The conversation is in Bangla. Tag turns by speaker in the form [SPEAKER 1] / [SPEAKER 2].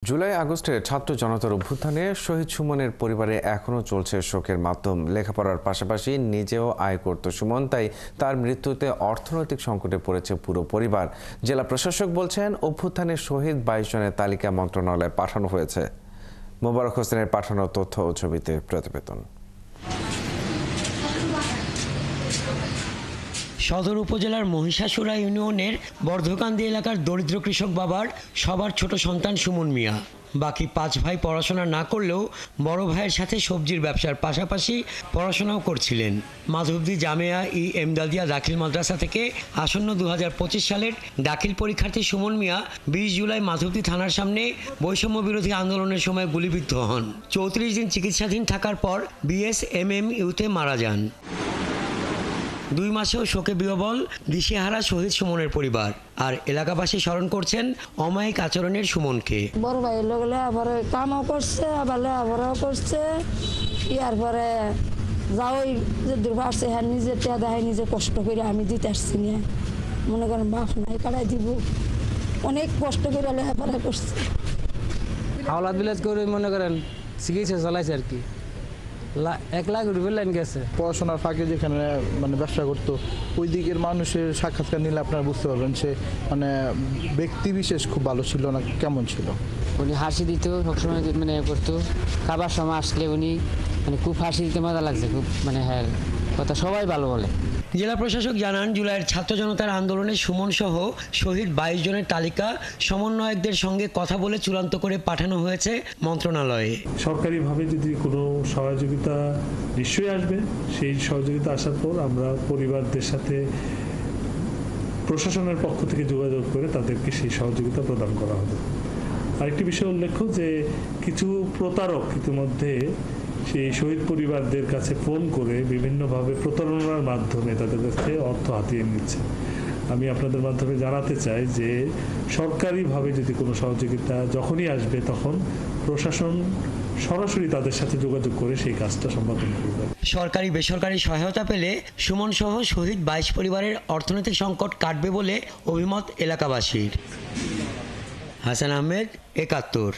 [SPEAKER 1] জুলাই আগস্টে ছাত্র জনতার অভ্যুত্থানে শহীদ সুমনের পরিবারে এখনও চলছে শোকের মাধ্যম। লেখাপড়ার পাশাপাশি নিজেও আয় করত সুমন, তাই তার মৃত্যুতে অর্থনৈতিক সংকটে পড়েছে পুরো পরিবার। জেলা প্রশাসক বলছেন, অভ্যুত্থানে শহীদ 22 জনের তালিকা মন্ত্রণালয়ে পাঠানো হয়েছে। মোবারক হোসেনের পাঠানো তথ্য ও ছবিতে প্রতিবেদন।
[SPEAKER 2] সদর উপজেলার মহিষাসুরা ইউনিয়নের বর্ধকান্দি এলাকার দরিদ্র কৃষক বাবার সবার ছোট সন্তান সুমন মিয়া। বাকি 5 ভাই পড়াশোনা না করলেও বড় ভাইয়ের সাথে সবজির ব্যবসার পাশাপাশি পড়াশোনাও করছিলেন। মাধবদী জামেয়া ই এমদাদিয়া দাখিল মাদ্রাসা থেকে আসন্ন 2025 সালের দাখিল পরীক্ষার্থী সুমন মিয়া 20 জুলাই মাধবদী থানার সামনে বৈষম্য বিরোধী আন্দোলনের সময় গুলিবিদ্ধ হন। 34 দিন চিকিৎসাধীন থাকার পর BSMMUতে মারা যান। 2 মাসেও শোকে বিহ্বল দিশেহারা শহীদ সুমনের পরিবার, আর এলাকাবাসী স্মরণ করছেন অমায়িক আচরণের সুমনকে।
[SPEAKER 3] বড় ভাই লোক লেখাপড়া কামও করছে, আবার লেখাপড়াও করছে। ইয়ার পরে যাওই যে দুর্ভাষে হ্যাঁ নিজে দেখায় নিজে কষ্ট করে আমি দিতে আসছি না, মনে করেন বাপ নাই কাটাই দিব, অনেক কষ্ট করে লেখাপড়া করছে।
[SPEAKER 4] হাওলাত বিলাস করে মনে করেন চিকিৎসা চালাইছে আর কি, 1 লাখ রুপির লাইন গেছে।
[SPEAKER 5] পড়াশোনার ফাঁকে যেখানে ব্যবসা করতো, ওই দিকের মানুষের সাক্ষাৎকার নিলে আপনারা বুঝতে পারবেন সে ব্যক্তি বিশেষ খুব ভালো ছিল না, কেমন ছিল।
[SPEAKER 6] উনি হাসি দিত সবসময়, করতো। খাবার সময় আসলে উনি খুব হাসি দিতে মজা লাগছে, খুব হ্যাঁ কথা সবাই ভালো বলে।
[SPEAKER 2] জেলা প্রশাসক জানান, জুলাইয়ের ছাত্র জনতার আন্দোলনে সুমন সহ শহীদ 22 জনের তালিকা সমন্বয়কদের সঙ্গে কথা বলে চূড়ান্ত করে পাঠানো হয়েছে মন্ত্রণালয়ে।
[SPEAKER 7] সরকারিভাবে যদি কোনো সহযোগিতা নিশ্চয়ই আসবে, সেই সহযোগিতা আসার পর আমরা পরিবারদের সাথে প্রশাসনের পক্ষ থেকে যোগাযোগ করে তাদেরকে সেই সহযোগিতা প্রদান করা হবে। আরেকটি বিষয় উল্লেখ্য যে কিছু প্রতারক ইতিমধ্যে সেই শহীদ পরিবারদের কাছে ফোন করে বিভিন্নভাবে প্রতারণার মাধ্যমে তাদের কাছে অর্থ হাতিয়ে নিচ্ছে। আমি আপনাদের মাধ্যমে জানাতে চাই যে সরকারিভাবে যদি কোনো সহযোগিতা যখনই আসবে, তখন প্রশাসন সরাসরি তাদের সাথে যোগাযোগ করে সেই কাজটা সম্পাদন করবে।
[SPEAKER 2] সরকারি বেসরকারি সহায়তা পেলে সুমন সহ শহীদ 22 পরিবারের অর্থনৈতিক সংকট কাটবে বলে অভিমত এলাকাবাসীর। হাসান আহমেদ, 71।